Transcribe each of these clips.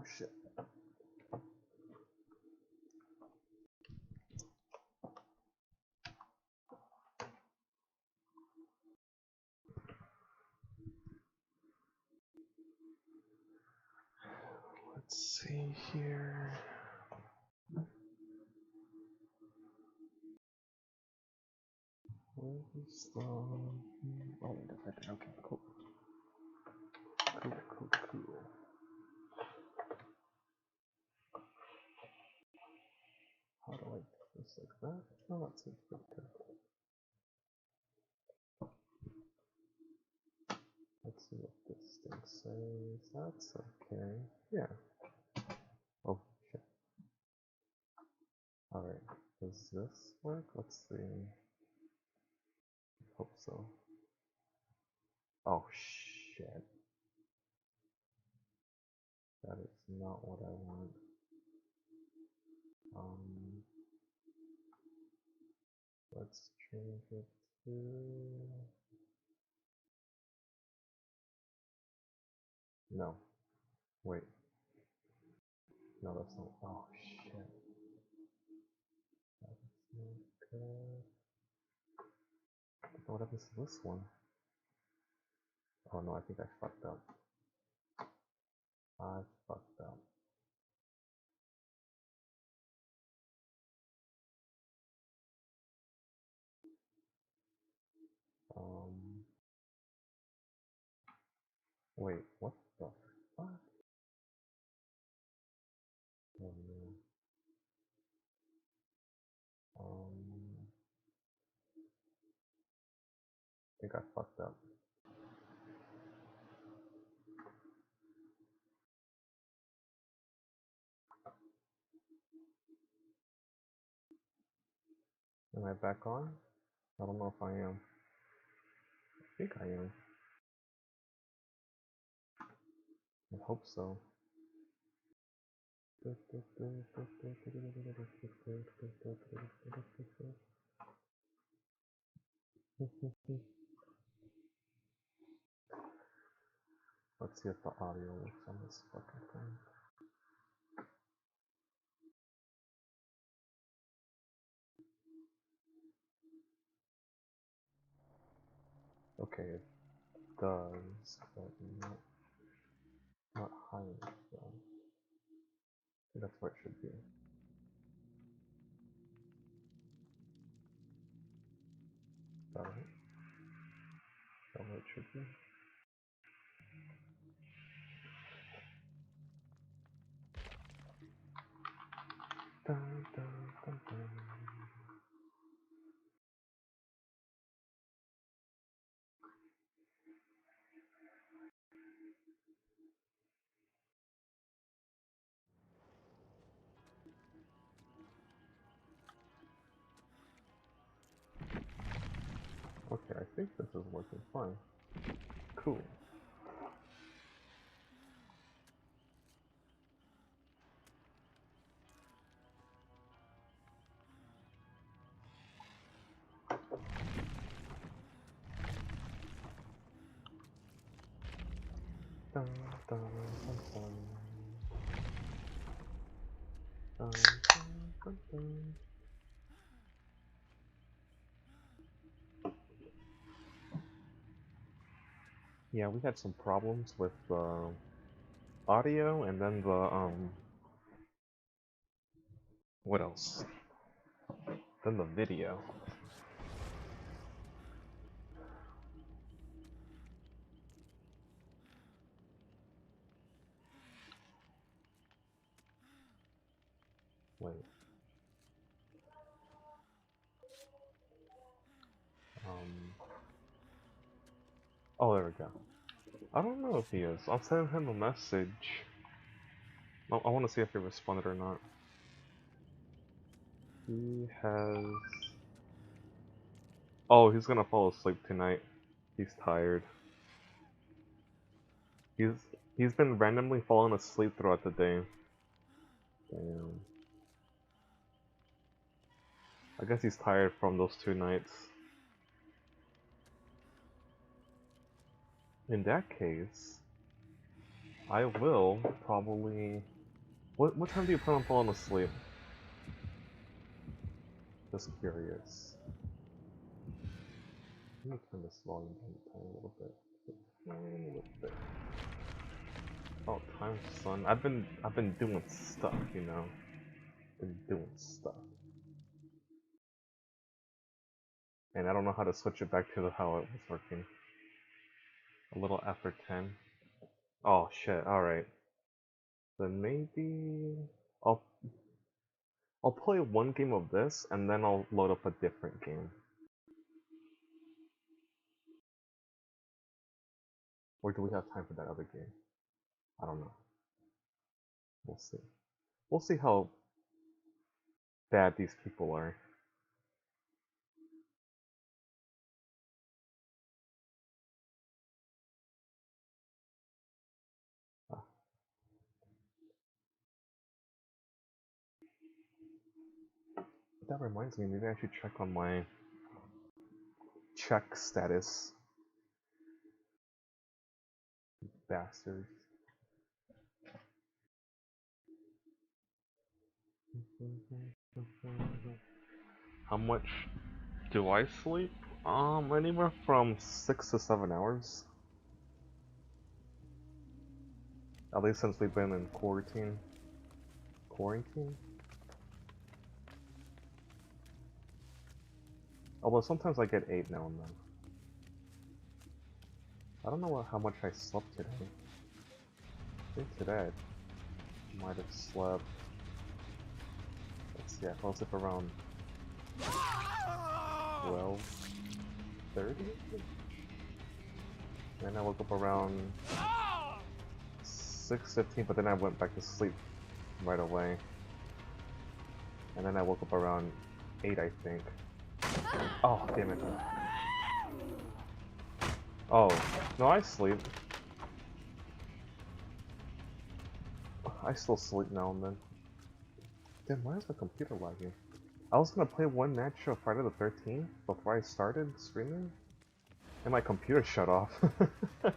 shit. Let's see here. Where's the... Oh, okay, cool. Cool. How do I do this like that? Oh, that seems pretty good. Let's see what this thing says. That's okay. Yeah. Oh, shit. Alright. Does this work? Let's see. Hope so. Oh, shit. That is not what I want. Let's change it to... No. Wait. No, that's not... Oh, shit. That's not good. What happens to this one? Oh no, I think I fucked up. I fucked up. Wait, what the fuck? Oh no. I think I fucked up. Am I back on? I don't know if I am. I think I am. I hope so. Let's see if the audio works on this fucking thing. Okay, it does, but not high enough though. I think that's where it should be. Is that right? Is that where it should be? Dun, dun, dun, dun. Okay, I think this is working fine. Cool. Dun, dun, dun, dun. Dun, dun, dun. Yeah, we had some problems with the audio and then the what else? Then the video. Wait. Oh, there we go. I don't know if he is. I'll send him a message. I want to see if he responded or not. He has... Oh, he's gonna fall asleep tonight. He's tired. He's been randomly falling asleep throughout the day. Damn. I guess he's tired from those 2 nights. In that case, I will probably What time do you plan on falling asleep? Just curious. Let me turn this volume down a tiny little bit. Tiny little bit. Oh, time, son. I've been doing stuff, you know. Been doing stuff. And I don't know how to switch it back to how it was working. A little after 10. Oh shit, alright. Then maybe I'll play one game of this and then I'll load up a different game. Or do we have time for that other game? I don't know. We'll see. We'll see how bad these people are. Ah. That reminds me, maybe I should check on my check status. Bastards. How much do I sleep? Anywhere from 6 to 7 hours. At least since we've been in quarantine. Quarantine? Although sometimes I get 8 now and then. I don't know how much I slept today. I think today I might have slept. Let's see, I fell asleep around 12:30? Then I woke up around 6:15, but then I went back to sleep right away. And then I woke up around 8, I think. Oh, damn it. Oh, no, I sleep. I still sleep now and then. Damn, why is my computer lagging? I was gonna play one match of Friday the 13th before I started streaming, and my computer shut off. I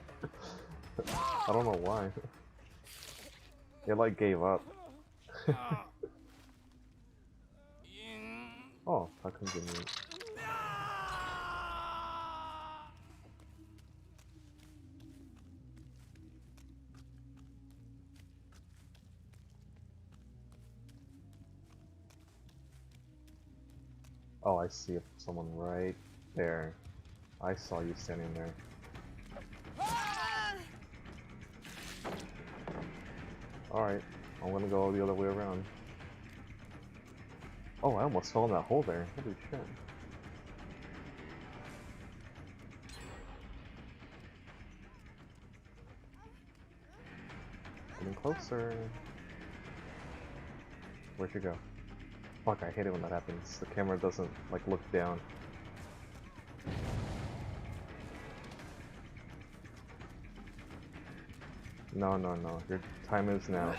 don't know why. It like gave up. Oh, how convenient. Oh, I see someone right there. I saw you standing there. Alright, I'm gonna go the other way around. Oh, I almost fell in that hole there. Holy shit. Getting closer. Where'd you go? Fuck, I hate it when that happens. The camera doesn't, like, look down. No, no, no. Your time is now.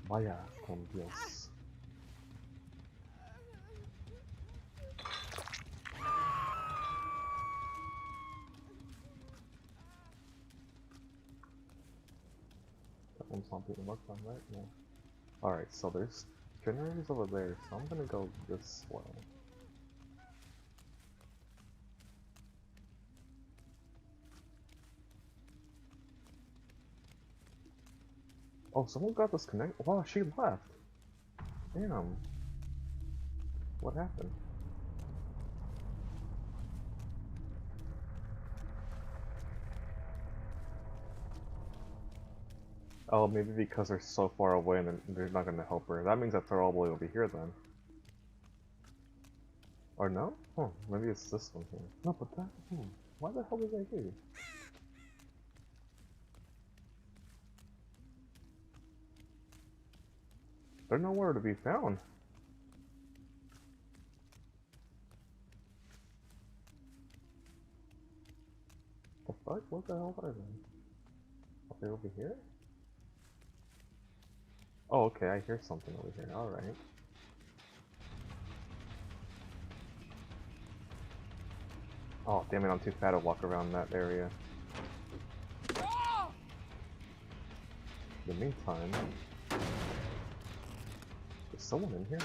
Vaya con Dios. That one's not being worked on, right? Yeah. Alright, so there's generators over there, so I'm gonna go this way. Oh, someone got disconnected? Wow, she left! Damn. What happened? Oh, maybe because they're so far away and they're not gonna help her. That means that they're all the way over here then. Or no? Oh, maybe it's this one here. No, but that... Why the hell is that here? They're nowhere to be found. The fuck? What the hell are they? Are they over here? Oh, okay, I hear something over here. Alright. Oh, damn it, I'm too fat to walk around that area. In the meantime, is someone in here?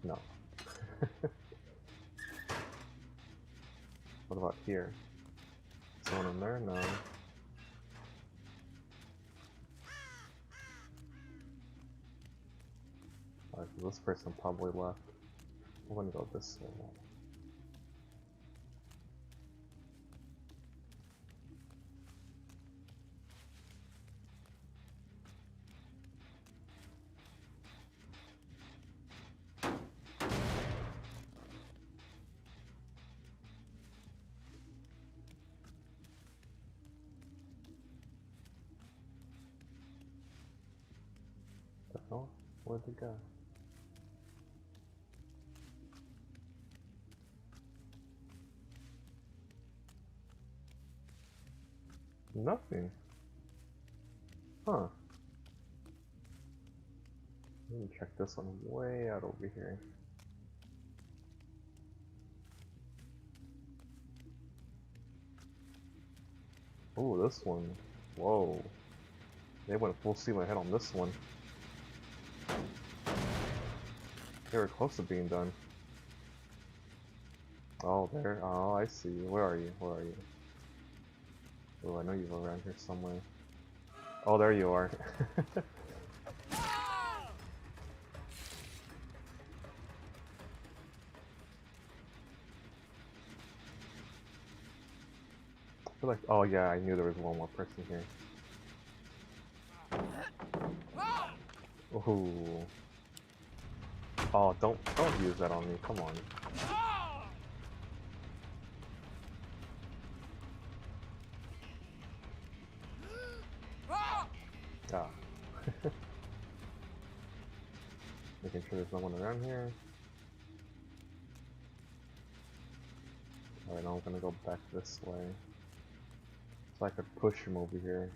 No. What about here? Someone in there? No. Alright, this person probably left. I'm gonna go this way. The hell? Where'd he go? Nothing. Huh. Let me check this one way out over here. Oh, this one. Whoa. They went full steam ahead on this one. They were close to being done. Oh, there. Oh, I see. Where are you? Where are you? Oh, I know you're around here somewhere. Oh, there you are. I feel like, oh yeah, I knew there was one more person here. Ooh. Oh, don't use that on me. Come on. Ah. Making sure there's no one around here. Alright, now I'm gonna go back this way. So I could push him over here.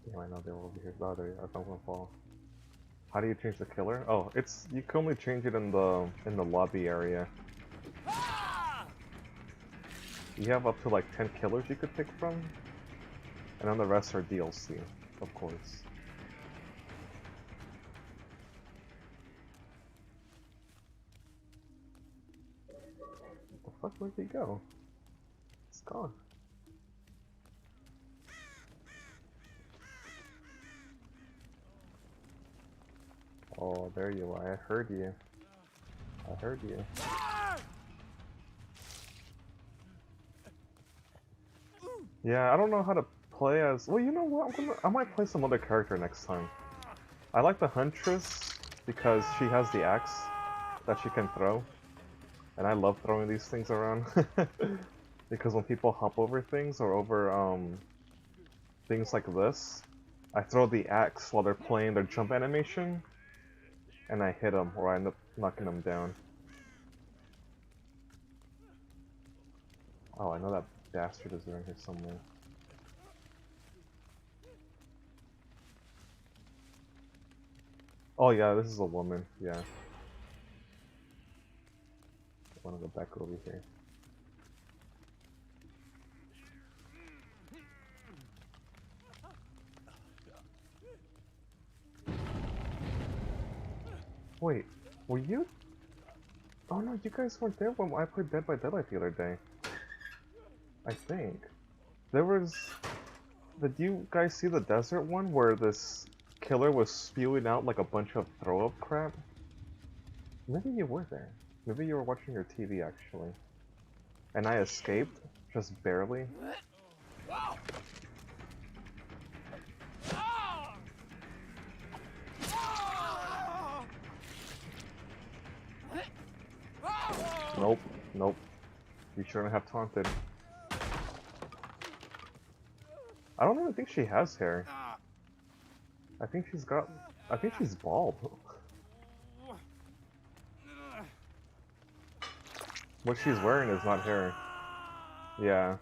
Yeah, I know they were over here. Oh, there you are. I'm gonna fall. How do you change the killer? Oh, it's you can only change it in the lobby area. You have up to like 10 killers you could pick from, and then the rest are DLC, of course. What the fuck? Where'd he go? It's gone. Oh, there you are. I heard you. I heard you. Yeah, I don't know how to play as... Well, you know what? I might play some other character next time. I like the Huntress because she has the axe that she can throw. And I love throwing these things around. Because when people hop over things or over things like this, I throw the axe while they're playing their jump animation, and I hit them or I end up knocking them down. Oh, I know that bastard is around here somewhere. Oh yeah, this is a woman, yeah. I wanna go back over here. Wait, were you? Oh no, you guys weren't there when I played Dead by Daylight the other day. I think. There was... Did you guys see the desert one where this killer was spewing out like a bunch of throw-up crap? Maybe you were there. Maybe you were watching your TV actually. And I escaped, just barely. Nope, nope. You shouldn't have taunted. I don't even think she has hair. I think she's got... I think she's bald. What she's wearing is not hair. Yeah.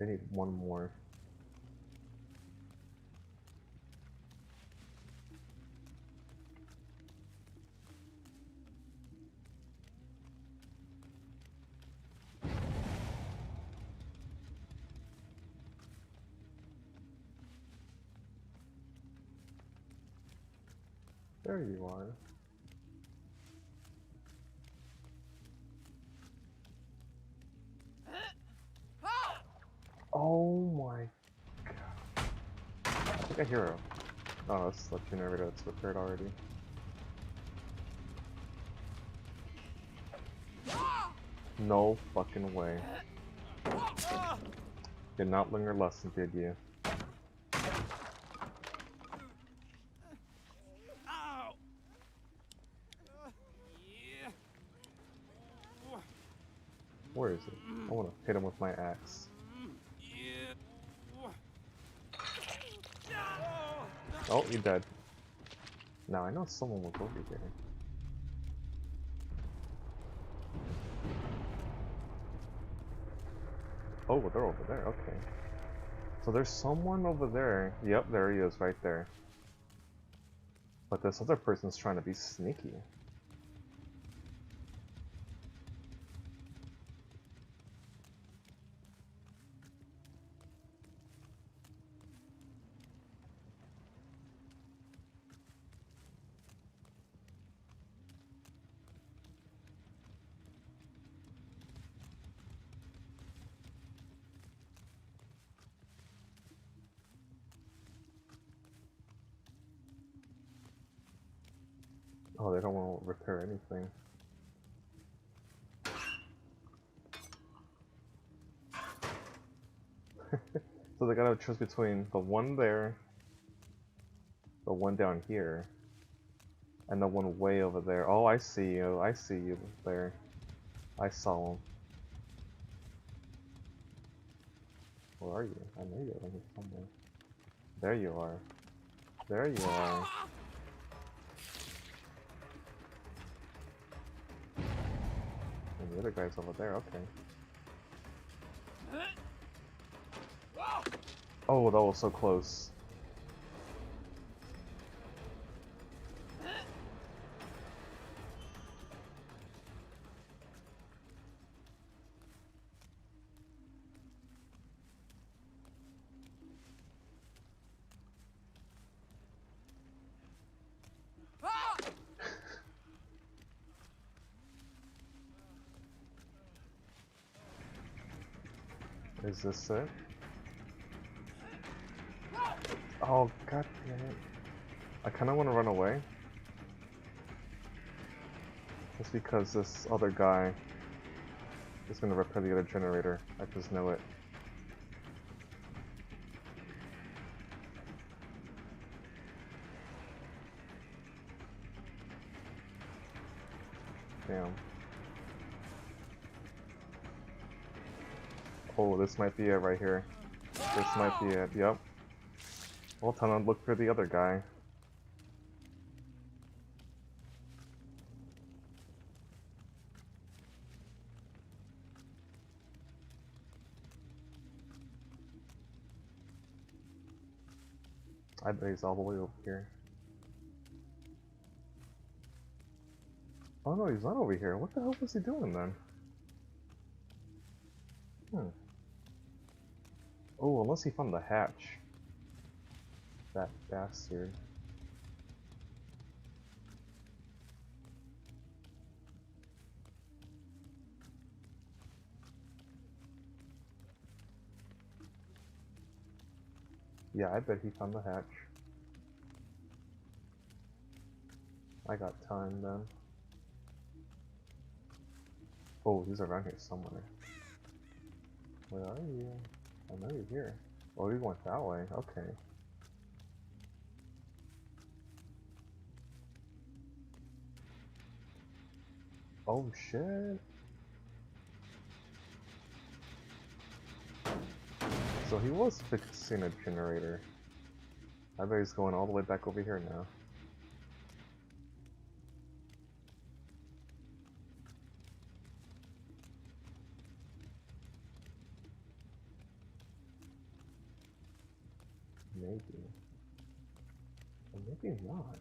They need one more. There you are. Oh my god. I think I hear a... Oh, that's the generator that's repaired already. No fucking way. Did not learn your lesson, did you? Where is it? I want to hit him with my axe. Oh, you're dead. Now I know someone was over here. Oh, they're over there, okay. So there's someone over there. Yep, there he is, right there. But this other person's trying to be sneaky. Oh, they don't want to repair anything. So they gotta choose between the one there, the one down here, and the one way over there. Oh, I see you. I see you there. I saw him. Where are you? I know you're over here somewhere. There you are. There you are. And the other guy's over there, okay. Oh, that was so close. Is this it? Oh, god damn it. I kinda wanna run away. Just because this other guy is gonna repair the other generator. I just know it. Damn. Oh, this might be it right here. This might be it, yep. Well, time to look for the other guy. I bet he's all the way over here. Oh no, he's not over here. What the hell was he doing then? Oh, unless he found the hatch. That bastard. Yeah, I bet he found the hatch. I got time then. Oh, he's around here somewhere. Where are you? I know you're here. Oh, he went that way. Okay. Oh shit. So he was fixing a generator. I bet he's going all the way back over here now. Maybe. Or maybe not.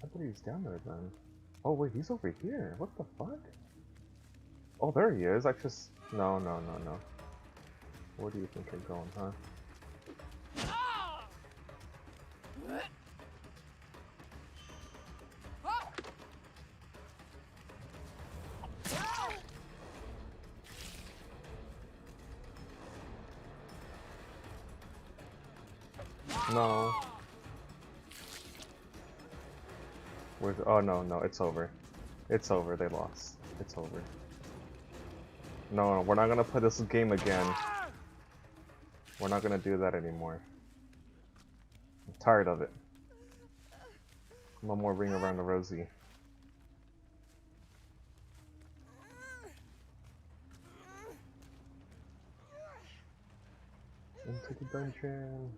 I thought he was down there then. Oh wait, he's over here. What the fuck? Oh, there he is. I just... No. Where do you think you're going, huh? No. Where's... Oh, no, it's over. It's over, they lost. It's over. No, we're not gonna play this game again. We're not gonna do that anymore. I'm tired of it. No more Ring Around the Rosie. Into the dungeon.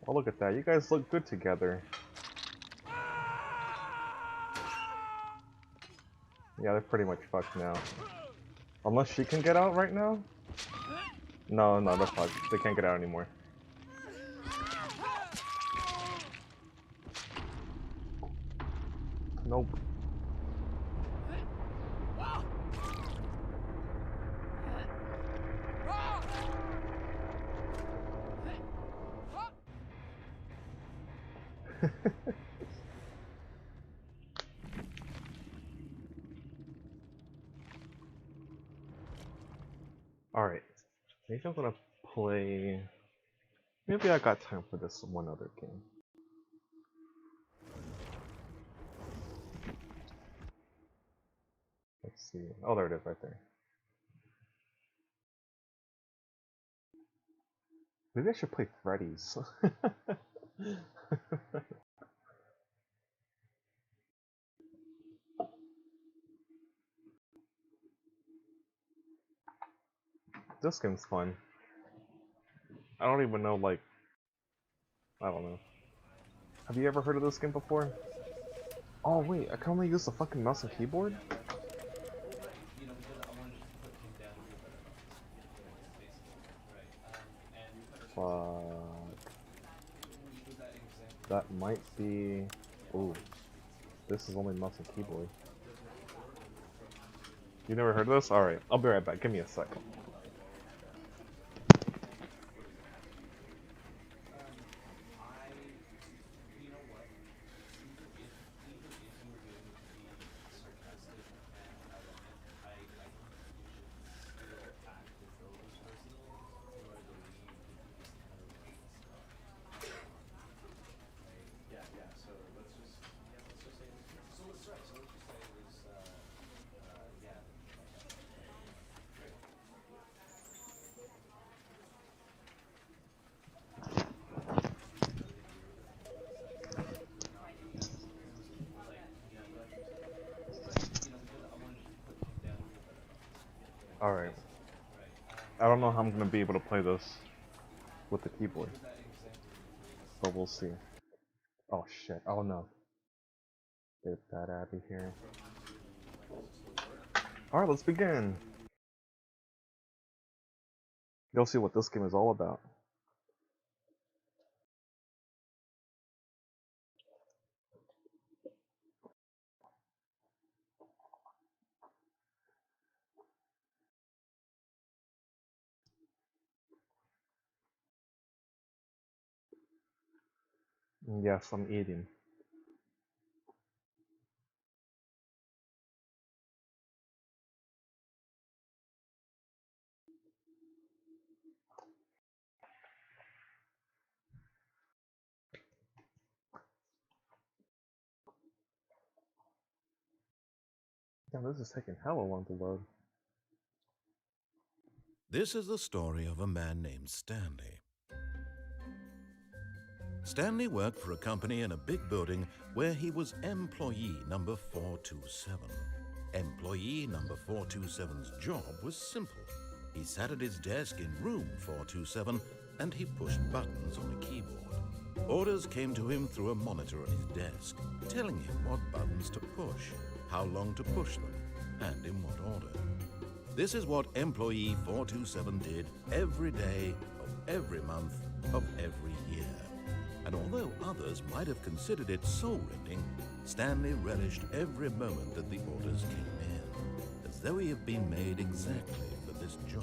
Oh, look at that. You guys look good together. Yeah, they're pretty much fucked now. Unless she can get out right now? No, they're fucked. They can't get out anymore. Nope. Alright. Maybe I'm gonna play... Maybe I got time for this one other game. Let's see. Oh, there it is right there. Maybe I should play Freddy's. This game's fun. I don't even know, like... I don't know. Have you ever heard of this game before? Oh wait, I can only use the fucking mouse and keyboard? Fuck. That might be... Ooh. This is only mouse and keyboard. You never heard of this? Alright, I'll be right back. Give me a second. Alright. I don't know how I'm gonna be able to play this with the keyboard. But we'll see. Oh shit, oh no. Get that out of here. Alright, let's begin! You'll see what this game is all about. Yes, I'm eating. Damn, this is taking hella long to load. This is the story of a man named Stanley. Stanley worked for a company in a big building where he was employee number 427. Employee number 427's job was simple. He sat at his desk in room 427 and he pushed buttons on a keyboard. Orders came to him through a monitor on his desk, telling him what buttons to push, how long to push them, and in what order. This is what employee 427 did every day of every month of every year. And although others might have considered it soul-rending, Stanley relished every moment that the orders came in, as though he had been made exactly for this job.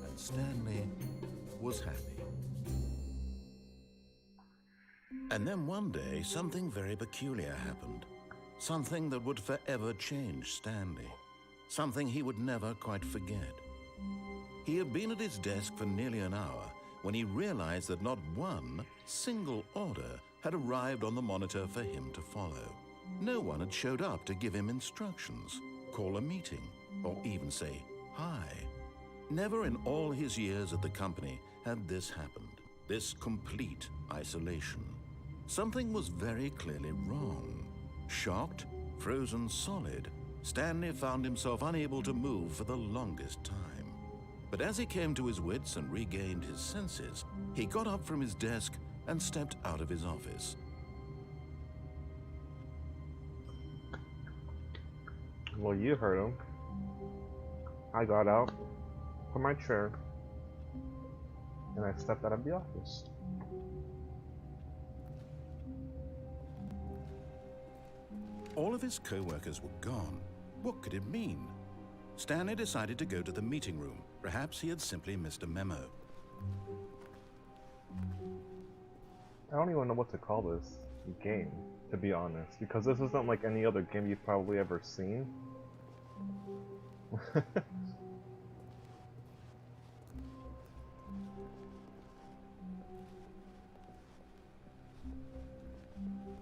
And Stanley was happy. And then one day, something very peculiar happened. Something that would forever change Stanley. Something he would never quite forget. He had been at his desk for nearly an hour when he realized that not one single order had arrived on the monitor for him to follow. No one had showed up to give him instructions, call a meeting, or even say hi. Never in all his years at the company had this happened, this complete isolation. Something was very clearly wrong. Shocked, frozen solid, Stanley found himself unable to move for the longest time. But as he came to his wits and regained his senses, he got up from his desk and stepped out of his office. Well, you heard him. I got out from my chair and I stepped out of the office. All of his co-workers were gone. What could it mean? Stanley decided to go to the meeting room. Perhaps he had simply missed a memo. I don't even know what to call this game, to be honest, because this isn't like any other game you've probably ever seen.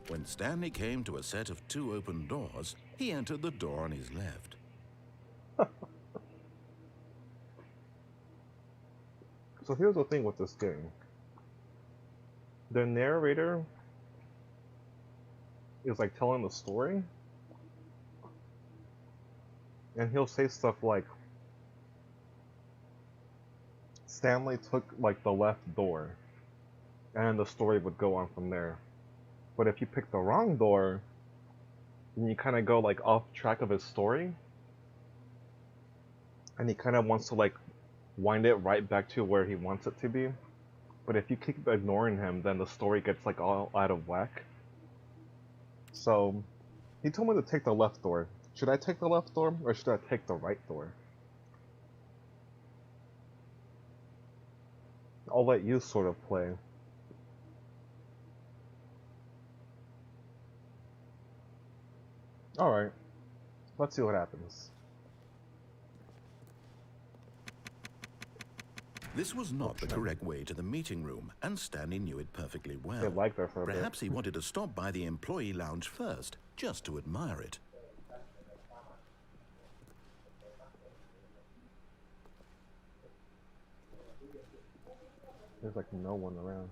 When Stanley came to a set of 2 open doors, he entered the door on his left. So here's the thing with this game. The narrator is like telling the story, and he'll say stuff like, Stanley took like the left door, and the story would go on from there. But if you pick the wrong door, then you kind of go like off track of his story, and he kind of wants to like wind it right back to where he wants it to be. But if you keep ignoring him, then the story gets like all out of whack. So he told me to take the left door. Should I take the left door or should I take the right door? I'll let you sort of play. Alright, let's see what happens. This was not the correct way to the meeting room, and Stanley knew it perfectly well. They like that for a Perhaps bit. he wanted to stop by the employee lounge first, just to admire it. There's like no one around.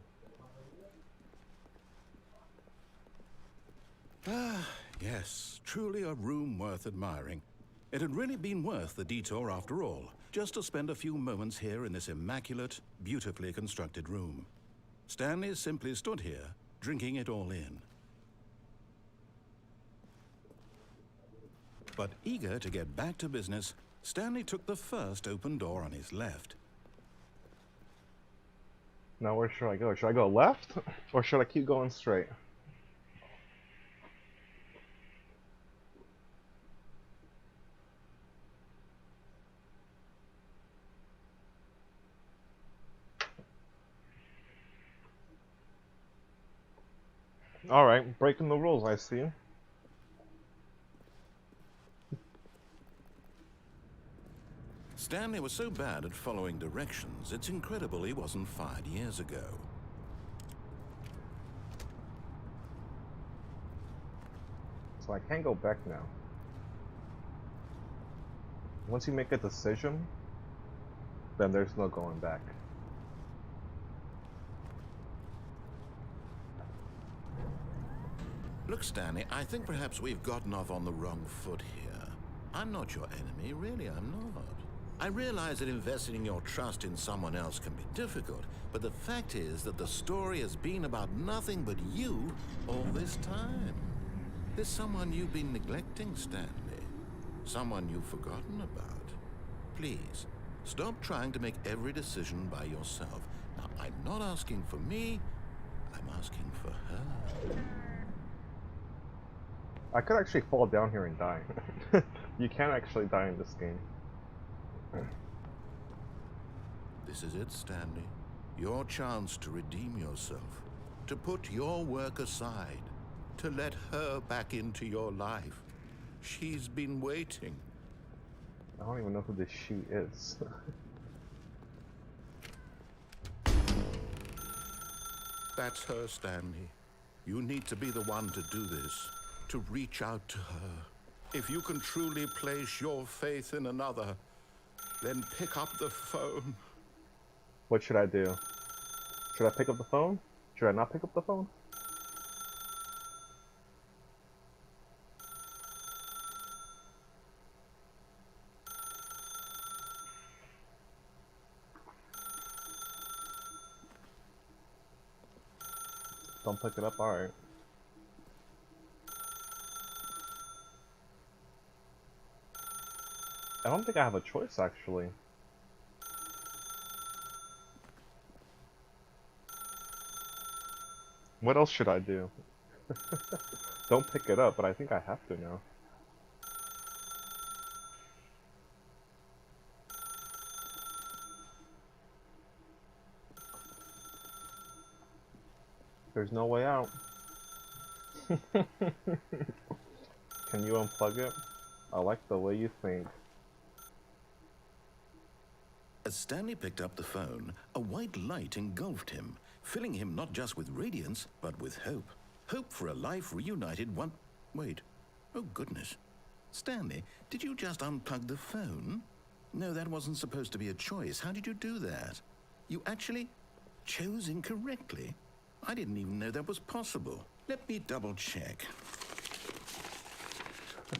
Ah, yes, truly a room worth admiring. It had really been worth the detour after all, just to spend a few moments here in this immaculate, beautifully constructed room. Stanley simply stood here, drinking it all in. But eager to get back to business, Stanley took the first open door on his left. Now where should I go? Should I go left or should I keep going straight? Alright, breaking the rules, I see. Stanley was so bad at following directions, it's incredible he wasn't fired years ago. So I can't go back now. Once you make a decision, then there's no going back. Look, Stanley, I think perhaps we've gotten off on the wrong foot here. I'm not your enemy, really, I'm not. I realize that investing your trust in someone else can be difficult, but the fact is that the story has been about nothing but you all this time. There's someone you've been neglecting, Stanley. Someone you've forgotten about. Please, stop trying to make every decision by yourself. Now, I'm not asking for me, I'm asking for her. I could actually fall down here and die. You can actually die in this game. This is it, Stanley. Your chance to redeem yourself. To put your work aside. To let her back into your life. She's been waiting. I don't even know who this she is. That's her, Stanley. You need to be the one to do this. To reach out to her. If you can truly place your faith in another, then pick up the phone. What should I do? Should I pick up the phone? Should I not pick up the phone? Don't pick it up, alright. I don't think I have a choice, actually. What else should I do? Don't pick it up, but I think I have to now. There's no way out. Can you unplug it? I like the way you think. As Stanley picked up the phone, a white light engulfed him, filling him not just with radiance, but with hope. Hope for a life reunited one... Wait. Oh, goodness. Stanley, did you just unplug the phone? No, that wasn't supposed to be a choice. How did you do that? You actually chose incorrectly? I didn't even know that was possible. Let me double check.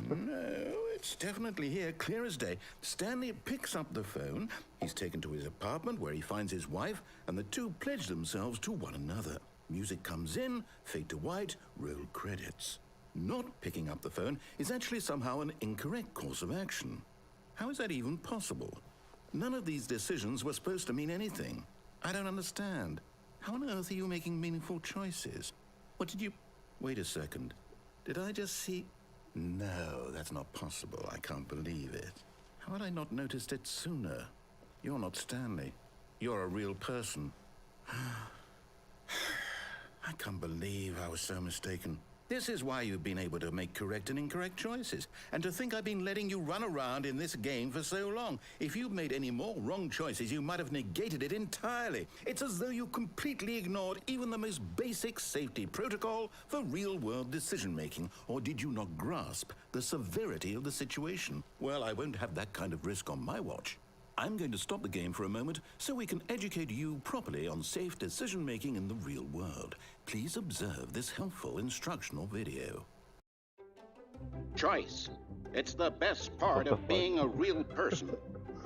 No, it's definitely here, clear as day. Stanley picks up the phone. He's taken to his apartment where he finds his wife, and the two pledge themselves to one another. Music comes in, fade to white, roll credits. Not picking up the phone is actually somehow an incorrect course of action. How is that even possible? None of these decisions were supposed to mean anything. I don't understand. How on earth are you making meaningful choices? What did you... Wait a second. Did I just see... No, that's not possible. I can't believe it. How had I not noticed it sooner? You're not Stanley. You're a real person. I can't believe I was so mistaken. This is why you've been able to make correct and incorrect choices. And to think I've been letting you run around in this game for so long. If you'd made any more wrong choices, you might have negated it entirely. It's as though you completely ignored even the most basic safety protocol for real-world decision-making. Or did you not grasp the severity of the situation? Well, I won't have that kind of risk on my watch. I'm going to stop the game for a moment so we can educate you properly on safe decision-making in the real world. Please observe this helpful instructional video. Choice. It's the best part of being a real person,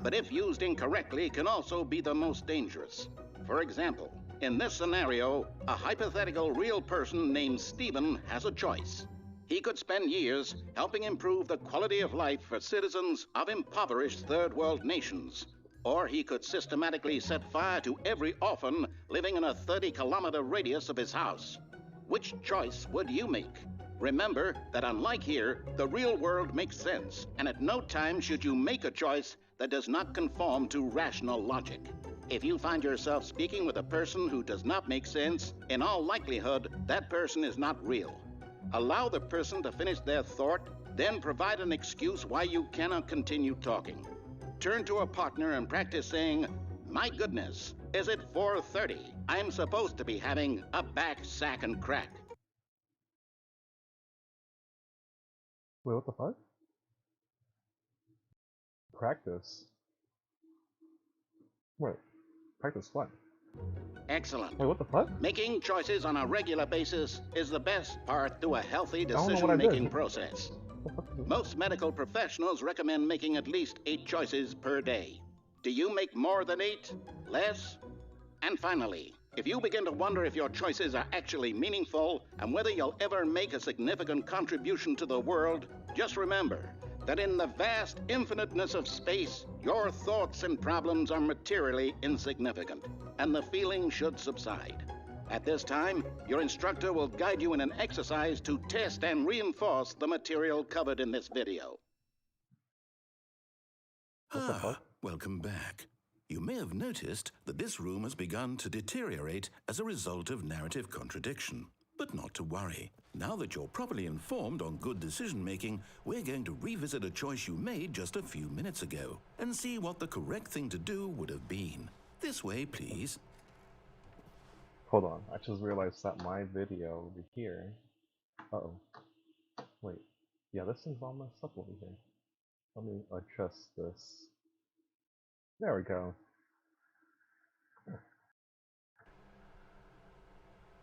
but if used incorrectly can also be the most dangerous. For example, in this scenario, a hypothetical real person named Stephen has a choice. He could spend years helping improve the quality of life for citizens of impoverished third world nations. Or he could systematically set fire to every orphan living in a 30-kilometer radius of his house. Which choice would you make? Remember that unlike here, the real world makes sense, and at no time should you make a choice that does not conform to rational logic. If you find yourself speaking with a person who does not make sense, in all likelihood, that person is not real. Allow the person to finish their thought, then provide an excuse why you cannot continue talking. Turn to a partner and practice saying, "My goodness, is it 4:30? I'm supposed to be having a back, sack, and crack." Wait, what the fuck? Practice? Wait, practice what? Excellent. Wait, what the fuck? Making choices on a regular basis is the best part to a healthy don't know what I did. decision-making process. Most medical professionals recommend making at least 8 choices per day. Do you make more than 8? Less? And finally, if you begin to wonder if your choices are actually meaningful and whether you'll ever make a significant contribution to the world, just remember that in the vast infiniteness of space, your thoughts and problems are materially insignificant, and the feeling should subside. At this time, your instructor will guide you in an exercise to test and reinforce the material covered in this video. Welcome back. You may have noticed that this room has begun to deteriorate as a result of narrative contradiction. But not to worry. Now that you're properly informed on good decision-making, we're going to revisit a choice you made just a few minutes ago and see what the correct thing to do would have been. This way, please. Hold on, I just realized that my video over here... Uh-oh. Wait. Yeah, this thing's all messed up over here. Let me adjust this. There we go.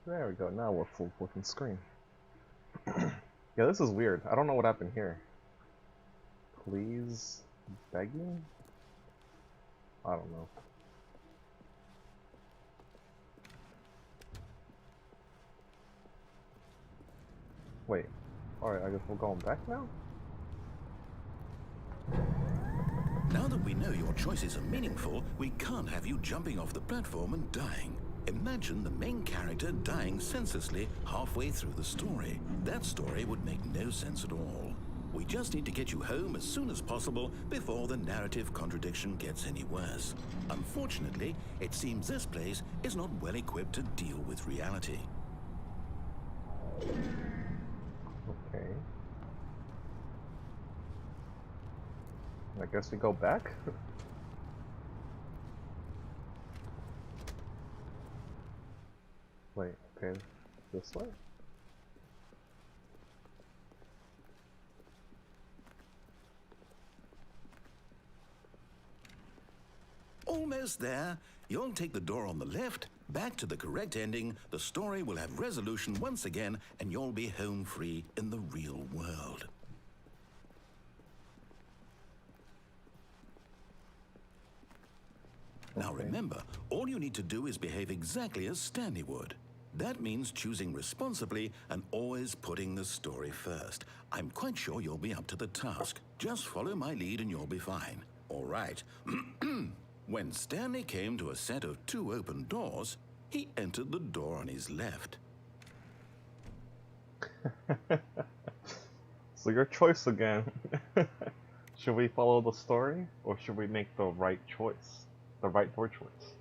There we go, now we're full fucking screen. Yeah, this is weird. I don't know what happened here. Please begging? I don't know. Wait. Alright, I guess we're going back now? Now that we know your choices are meaningful, we can't have you jumping off the platform and dying. Imagine the main character dying senselessly halfway through the story. That story would make no sense at all. We just need to get you home as soon as possible before the narrative contradiction gets any worse. Unfortunately, it seems this place is not well equipped to deal with reality. Okay. I guess we go back? Wait, okay, this way? Almost there. You'll take the door on the left, back to the correct ending, the story will have resolution once again, and you'll be home free in the real world. Now remember, all you need to do is behave exactly as Stanley would. That means choosing responsibly and always putting the story first. I'm quite sure you'll be up to the task. Just follow my lead and you'll be fine. All right. When Stanley came to a set of 2 open doors, he entered the door on his left. So your choice again. Should we follow the story, or should we make the right choice? The right door choice?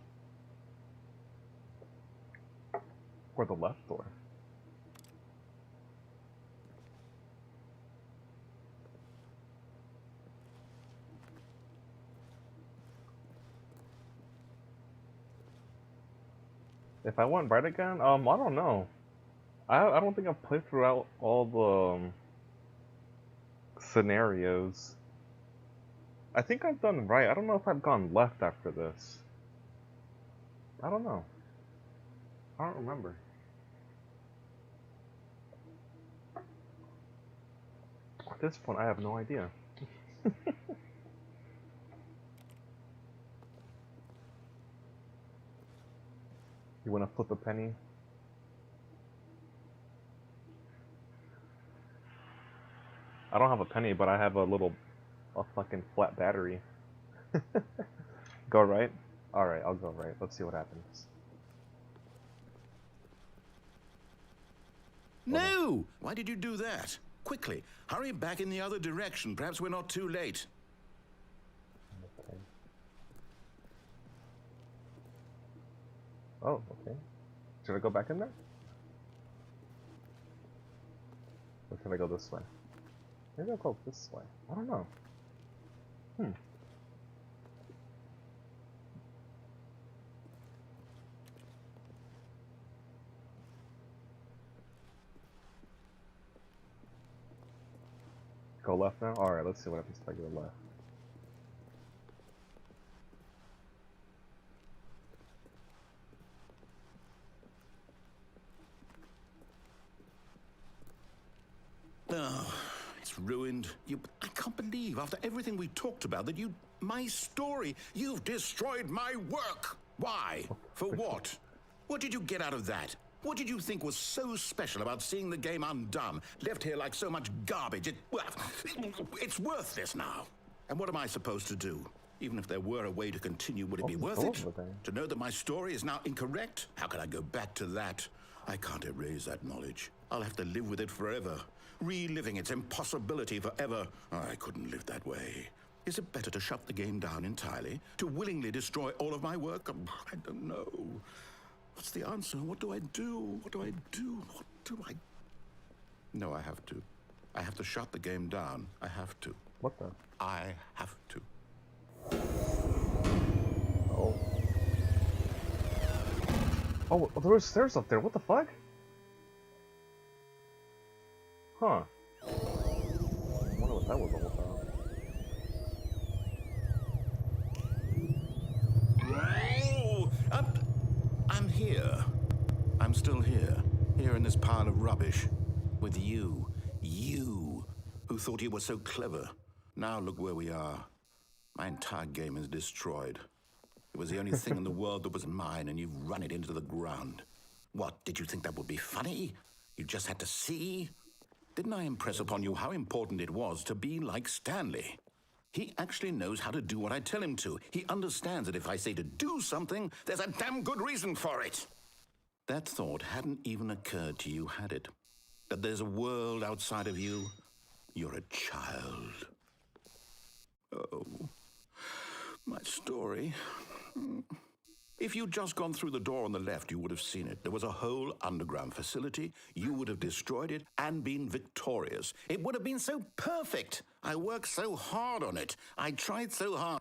Or the left door? If I went right again, I don't know. I don't think I've played throughout all the scenarios. I think I've done right. I don't know if I've gone left after this. I don't know. I don't remember. At this point, I have no idea. You wanna flip a penny? I don't have a penny, but I have a fucking flat battery. Go right? Alright, I'll go right. Let's see what happens. No! Why did you do that? Quickly, hurry back in the other direction. Perhaps we're not too late. Okay. Oh, okay. Should I go back in there? Or should I go this way? Maybe I'll go this way. I don't know. Go left now? Alright, let's see what happens if I go left. Oh, it's It's ruined. I can't believe, after everything we talked about, that my story, you've destroyed my work. Why? For what? What did you get out of that? What did you think was so special about seeing the game undone, left here like so much garbage? It's worthless now. And what am I supposed to do? Even if there were a way to continue, would it be worth it? To know that my story is now incorrect? How can I go back to that? I can't erase that knowledge. I'll have to live with it forever, reliving its impossibility forever. I couldn't live that way. Is it better to shut the game down entirely? To willingly destroy all of my work? I don't know. What's the answer? What do I do? What do I do? What do I... No, I have to. I have to shut the game down. I have to. What the? I have to. Oh. Oh, there were stairs up there. What the fuck? Huh. I wonder what that was all about. I'm here. I'm still here. Here in this pile of rubbish. With you. You. Who thought you were so clever. Now look where we are. My entire game is destroyed. It was the only thing in the world that was mine, and you've run it into the ground. What, did you think that would be funny? You just had to see? Didn't I impress upon you how important it was to be like Stanley? He actually knows how to do what I tell him to. He understands that if I say to do something, there's a damn good reason for it. That thought hadn't even occurred to you, had it? That there's a world outside of you? You're a child. Oh, my story. If you'd just gone through the door on the left, you would have seen it. There was a whole underground facility. You would have destroyed it and been victorious. It would have been so perfect. I worked so hard on it. I tried so hard.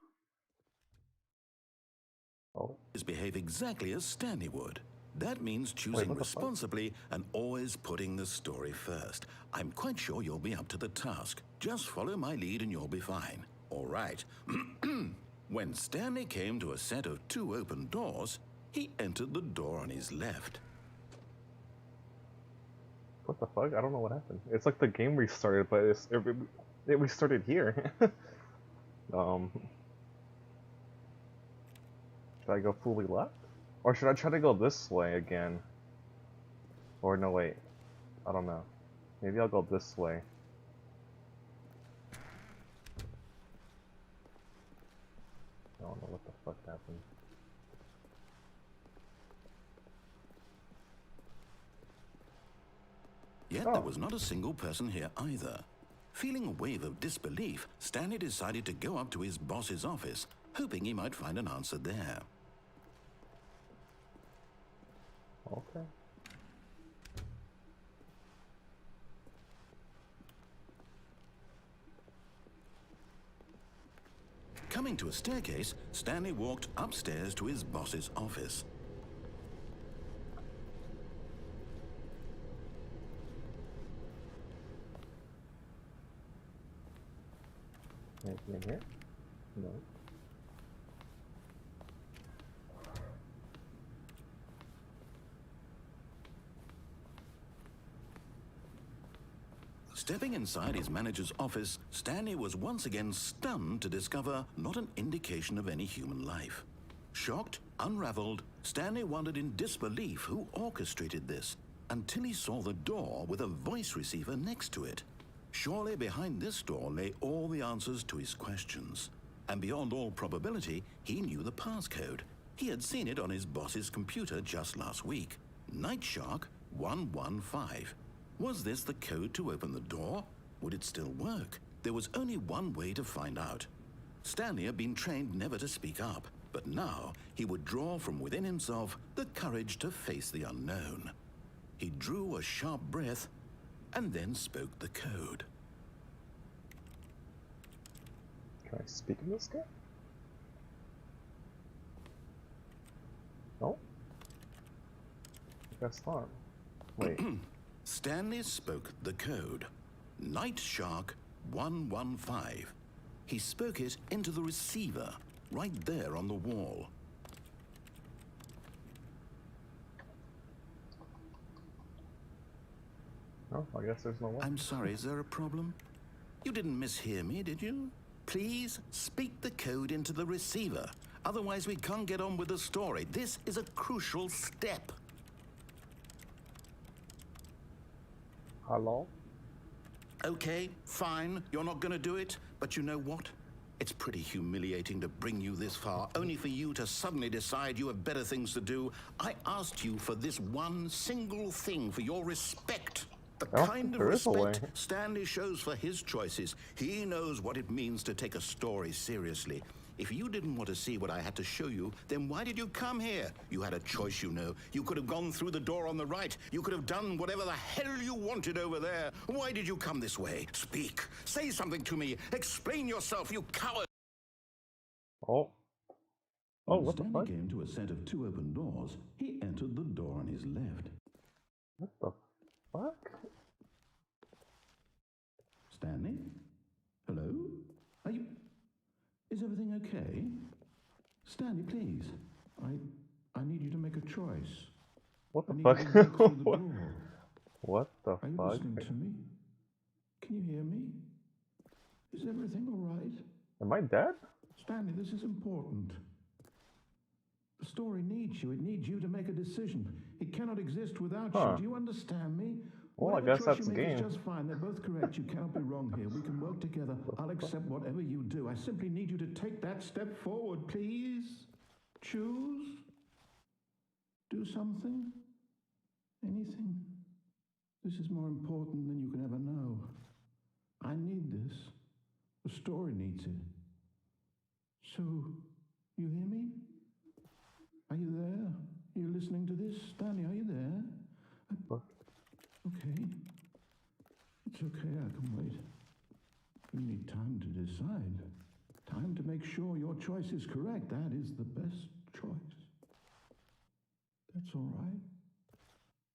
Oh. Behave exactly as Stanley would. That means choosing responsibly and always putting the story first. I'm quite sure you'll be up to the task. Just follow my lead and you'll be fine. All right. When Stanley came to a set of 2 open doors, he entered the door on his left. What the fuck? I don't know what happened. It's like the game restarted, but it restarted here. Should I go fully left? Or should I try to go this way again? Or no, wait. I don't know. Maybe I'll go this way. I don't know what the fuck happened. Yet there was not a single person here either. Feeling a wave of disbelief, Stanley decided to go up to his boss's office, hoping he might find an answer there. Okay. Coming to a staircase, Stanley walked upstairs to his boss's office. Anything in here? No. Stepping inside his manager's office, Stanley was once again stunned to discover not an indication of any human life. Shocked, unraveled, Stanley wondered in disbelief who orchestrated this, until he saw the door with a voice receiver next to it. Surely behind this door lay all the answers to his questions. And beyond all probability, he knew the passcode. He had seen it on his boss's computer just last week. Nightshark 115. Was this the code to open the door? Would it still work? There was only one way to find out. Stanley had been trained never to speak up, but now he would draw from within himself the courage to face the unknown. He drew a sharp breath and then spoke the code. Can I speak in this game? No? I guess not. Wait. Stanley spoke the code. Nightshark 115. He spoke it into the receiver, right there on the wall. Oh, I guess there's no one. I'm sorry, is there a problem? You didn't mishear me, did you? Please speak the code into the receiver. Otherwise, we can't get on with the story. This is a crucial step. Hello? Okay, fine. You're not going to do it. But you know what? It's pretty humiliating to bring you this far, only for you to suddenly decide you have better things to do. I asked you for this one single thing, for your respect. The kind of respect Stanley shows for his choices. He knows what it means to take a story seriously. If you didn't want to see what I had to show you, then why did you come here? You had a choice, you know. You could have gone through the door on the right. You could have done whatever the hell you wanted over there. Why did you come this way? Speak. Say something to me. Explain yourself, you coward. Oh. Oh, what the fuck? Came to a set of 2 open doors. He entered the door on his left. What the fuck? Stanley? Hello? Are you... Is everything okay? Stanley, please. I need you to make a choice. What the I need fuck? you to walk through the door. What the Are you fuck? listening to me? Can you hear me? Is everything all right? Am I dead? Stanley, this is important. The story needs you. It needs you to make a decision. It cannot exist without you. Do you understand me? Well, I guess that's the game. Just fine. They're both correct. You cannot be wrong here. We can work together. I'll accept whatever you do. I simply need you to take that step forward, please. Choose. Do something. Anything. This is more important than you can ever know. I need this. The story needs it. So, you hear me? Are you there? Are you listening to this? Stanley, are you there? Okay. It's okay, I can wait. You need time to decide. Time to make sure your choice is correct. That is the best choice. That's all right.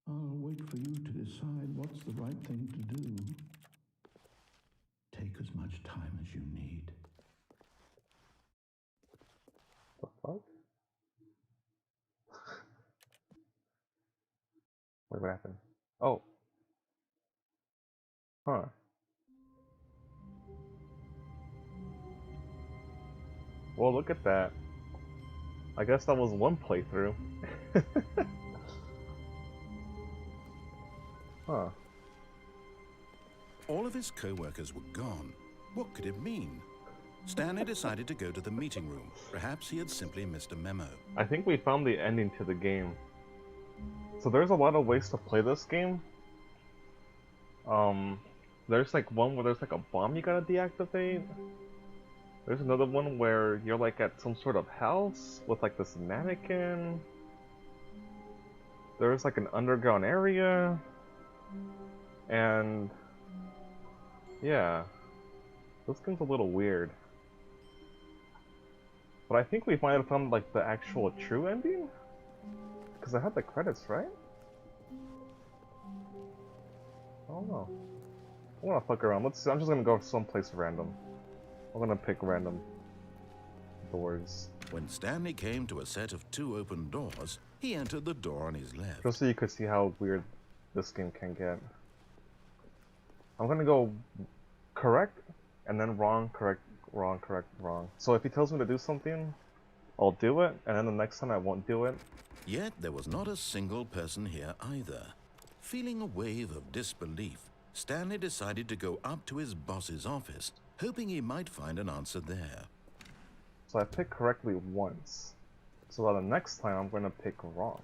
I'll wait for you to decide what's the right thing to do. Take as much time as you need. The fuck? Wait, what happened? Oh. Huh. Well, look at that. I guess that was one playthrough. Huh. All of his co-workers were gone. What could it mean? Stanley decided to go to the meeting room. Perhaps he had simply missed a memo. I think we found the ending to the game. So there's a lot of ways to play this game. There's like one where there's like a bomb you gotta deactivate. There's another one where you're like at some sort of house with like this mannequin. There's like an underground area. And yeah, this game's a little weird. But I think we might have found like the actual true ending? Because I had the credits, right? I don't know. I wanna fuck around. Let's see. I'm just gonna go someplace random. I'm gonna pick random doors. When Stanley came to a set of 2 open doors, he entered the door on his left. Just so you could see how weird this game can get. I'm gonna go correct, and then wrong, correct, wrong, correct, wrong. So if he tells me to do something, I'll do it, and then the next time I won't do it. Yet there was not a single person here either. Feeling a wave of disbelief, Stanley decided to go up to his boss's office, hoping he might find an answer there. So I picked correctly once. So that the next time I'm gonna pick wrong.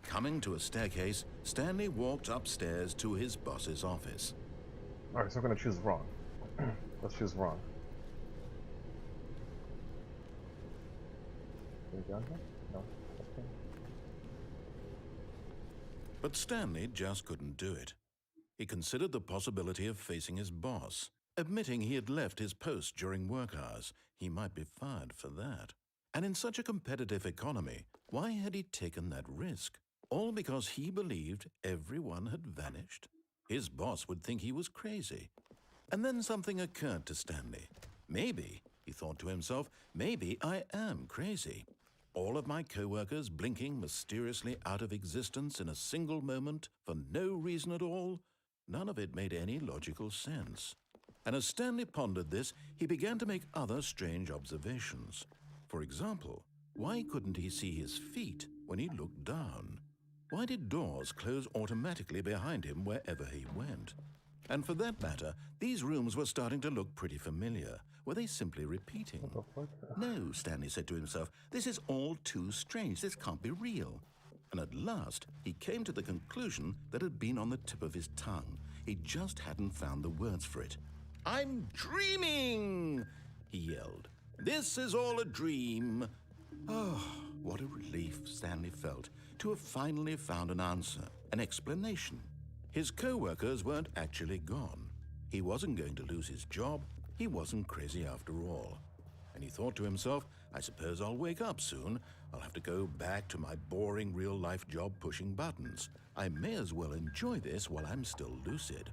Coming to a staircase, Stanley walked upstairs to his boss's office. Alright, so I'm gonna choose wrong. Let's choose wrong. Are we done here? No. Okay. But Stanley just couldn't do it. He considered the possibility of facing his boss. Admitting he had left his post during work hours, he might be fired for that. And in such a competitive economy, why had he taken that risk? All because he believed everyone had vanished? His boss would think he was crazy. And then something occurred to Stanley. Maybe, he thought to himself, maybe I am crazy. All of my co-workers blinking mysteriously out of existence in a single moment for no reason at all? None of it made any logical sense. And as Stanley pondered this, he began to make other strange observations. For example, why couldn't he see his feet when he looked down? Why did doors close automatically behind him wherever he went? And for that matter, these rooms were starting to look pretty familiar. Were they simply repeating? What the fuck? No, Stanley said to himself, this is all too strange. This can't be real. And at last, he came to the conclusion that had been on the tip of his tongue. He just hadn't found the words for it. "I'm dreaming!" he yelled. "This is all a dream." Oh, what a relief Stanley felt to have finally found an answer, an explanation. His co-workers weren't actually gone. He wasn't going to lose his job. He wasn't crazy after all. And he thought to himself, I suppose I'll wake up soon. I'll have to go back to my boring real-life job pushing buttons. I may as well enjoy this while I'm still lucid.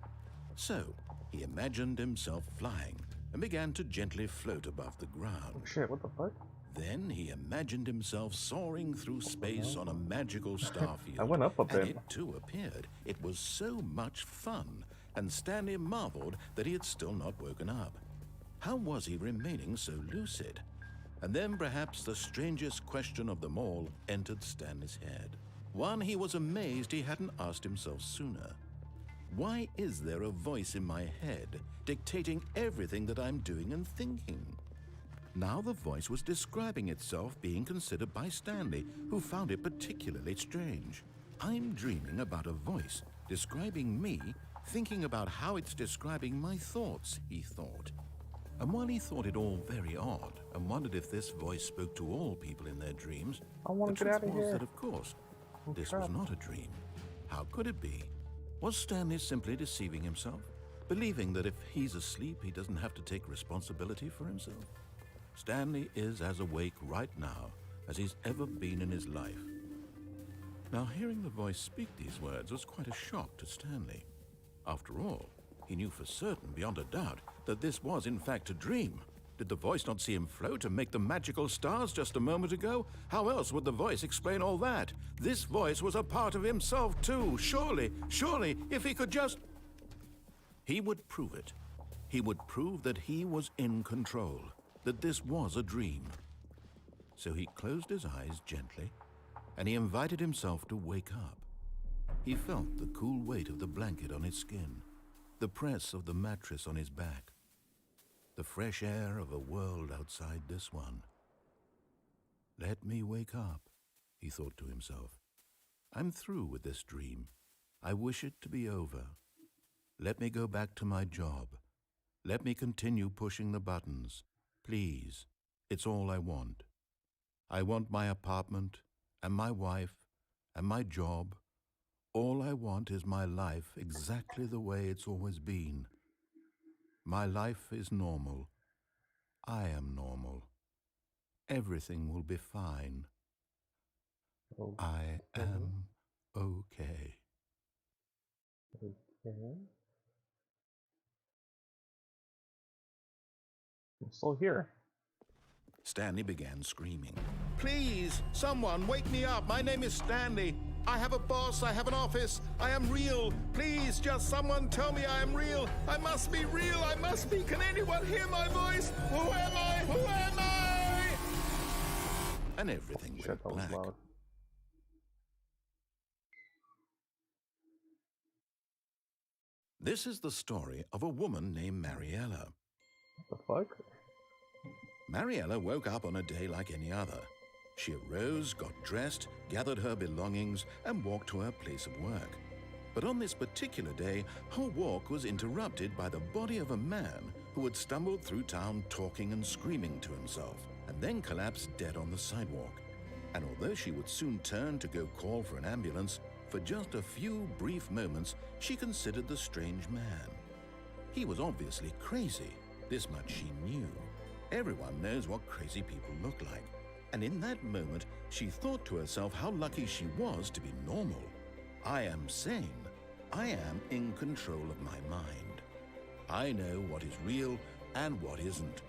So, he imagined himself flying and began to gently float above the ground. Oh shit, what the fuck? Then he imagined himself soaring through space on a magical star field. I went up a bit. And it too appeared. It was so much fun, and Stanley marveled that he had still not woken up. How was he remaining so lucid? And then perhaps the strangest question of them all entered Stanley's head. One he was amazed he hadn't asked himself sooner. Why is there a voice in my head dictating everything that I'm doing and thinking? Now the voice was describing itself being considered by Stanley, who found it particularly strange. I'm dreaming about a voice describing me, thinking about how it's describing my thoughts, he thought. And while he thought it all very odd and wondered if this voice spoke to all people in their dreams, the truth was that, of course, this was not a dream. How could it be? Was Stanley simply deceiving himself, believing that if he's asleep, he doesn't have to take responsibility for himself? Stanley is as awake right now as he's ever been in his life. Now, hearing the voice speak these words was quite a shock to Stanley. After all, he knew for certain, beyond a doubt, that this was in fact a dream. Did the voice not see him float and make the magical stars just a moment ago? How else would the voice explain all that? This voice was a part of himself too. Surely, if he could just... He would prove it. He would prove that he was in control, that this was a dream. So he closed his eyes gently, and he invited himself to wake up. He felt the cool weight of the blanket on his skin, the press of the mattress on his back, the fresh air of a world outside this one. Let me wake up, he thought to himself. I'm through with this dream. I wish it to be over. Let me go back to my job. Let me continue pushing the buttons. Please, it's all I want. I want my apartment and my wife and my job. All I want is my life exactly the way it's always been. My life is normal. I am normal. Everything will be fine. Okay. I am okay. Okay. I'm still here. Stanley began screaming. Please, someone wake me up. My name is Stanley. I have a boss. I have an office. I am real. Please, just someone tell me I am real. I must be real. I must be. Can anyone hear my voice? Who am I? Who am I? And everything went Shit, that was black. loud. This is the story of a woman named Mariella. What the fuck? Mariella woke up on a day like any other. She arose, got dressed, gathered her belongings, and walked to her place of work. But on this particular day, her walk was interrupted by the body of a man who had stumbled through town talking and screaming to himself, and then collapsed dead on the sidewalk. And although she would soon turn to go call for an ambulance, for just a few brief moments, she considered the strange man. He was obviously crazy. This much she knew. Everyone knows what crazy people look like. And in that moment, she thought to herself how lucky she was to be normal. I am sane. I am in control of my mind. I know what is real and what isn't.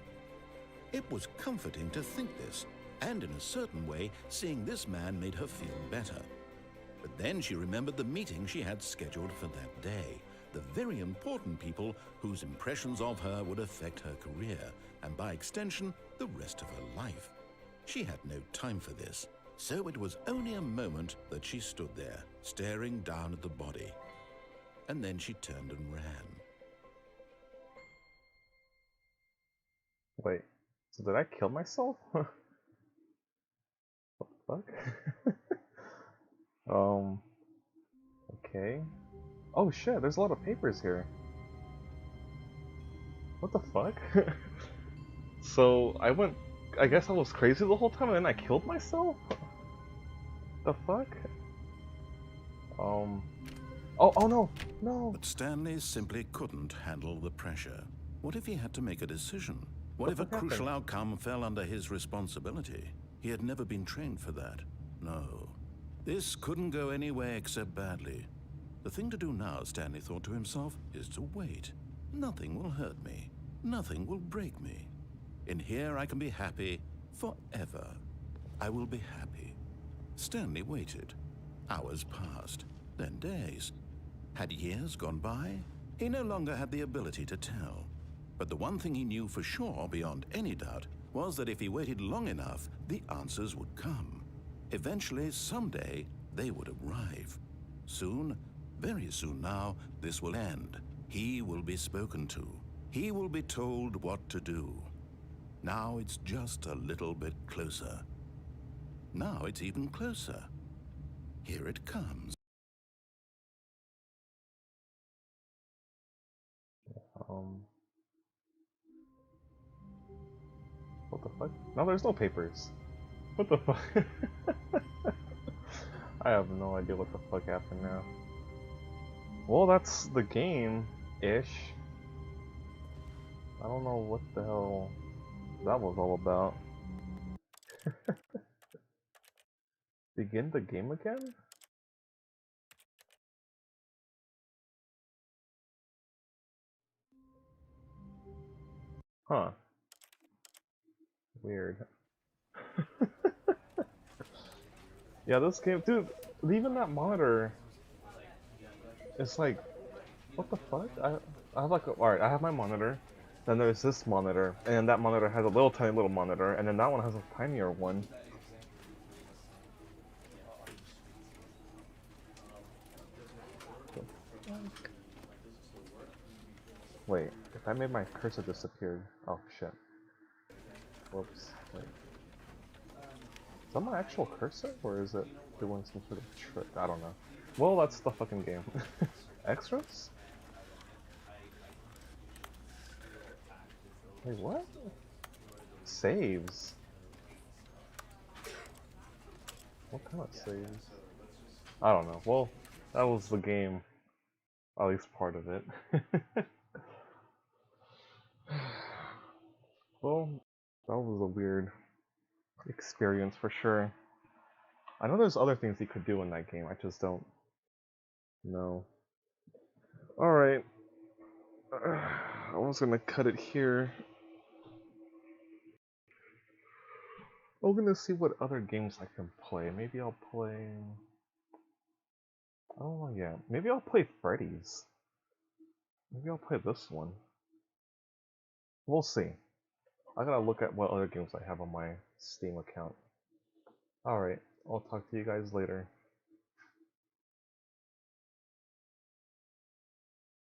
It was comforting to think this, and in a certain way, seeing this man made her feel better. But then she remembered the meeting she had scheduled for that day. the very important people whose impressions of her would affect her career, and by extension, the rest of her life. She had no time for this, so it was only a moment that she stood there, staring down at the body. And then she turned and ran. Wait, so did I kill myself? What the fuck? Okay. Oh shit, there's a lot of papers here. What the fuck? So, I guess I was crazy the whole time and then I killed myself? The fuck? Oh no, no! But Stanley simply couldn't handle the pressure. What if he had to make a decision? What if a crucial outcome fell under his responsibility? He had never been trained for that. No. This couldn't go any way except badly. The thing to do now, Stanley thought to himself, is to wait. Nothing will hurt me. Nothing will break me. In here I can be happy forever. I will be happy. Stanley waited. Hours passed, then days. Had years gone by? He no longer had the ability to tell. But the one thing he knew for sure, beyond any doubt, was that if he waited long enough, the answers would come. Eventually, someday, they would arrive. Soon, very soon now, this will end. He will be spoken to. He will be told what to do. Now it's just a little bit closer. Now it's even closer. Here it comes. What the fuck? No, there's no papers. What the fuck? I have no idea what the fuck happened now. Well, that's the game-ish. I don't know what the hell that was all about. Begin the game again? Huh. Weird. Yeah, this game, dude, even that monitor, it's like, what the fuck? I have like, alright, I have my monitor, then there's this monitor, and that monitor has a little tiny little monitor, and then that one has a tinier one. Wait, if I made my cursor disappear, oh shit. Whoops, wait. Is that my actual cursor, or is it doing some sort of trick? I don't know. Well, that's the fucking game. Extras? Wait, what? Saves? What kind of saves? I don't know. Well, that was the game. At least part of it. Well, that was a weird experience for sure. I know there's other things you could do in that game, I just don't know. Alright. I was gonna cut it here. I'm gonna see what other games I can play. Maybe I'll play... Oh yeah, maybe I'll play Freddy's. Maybe I'll play this one. We'll see. I gotta look at what other games I have on my Steam account. Alright, I'll talk to you guys later.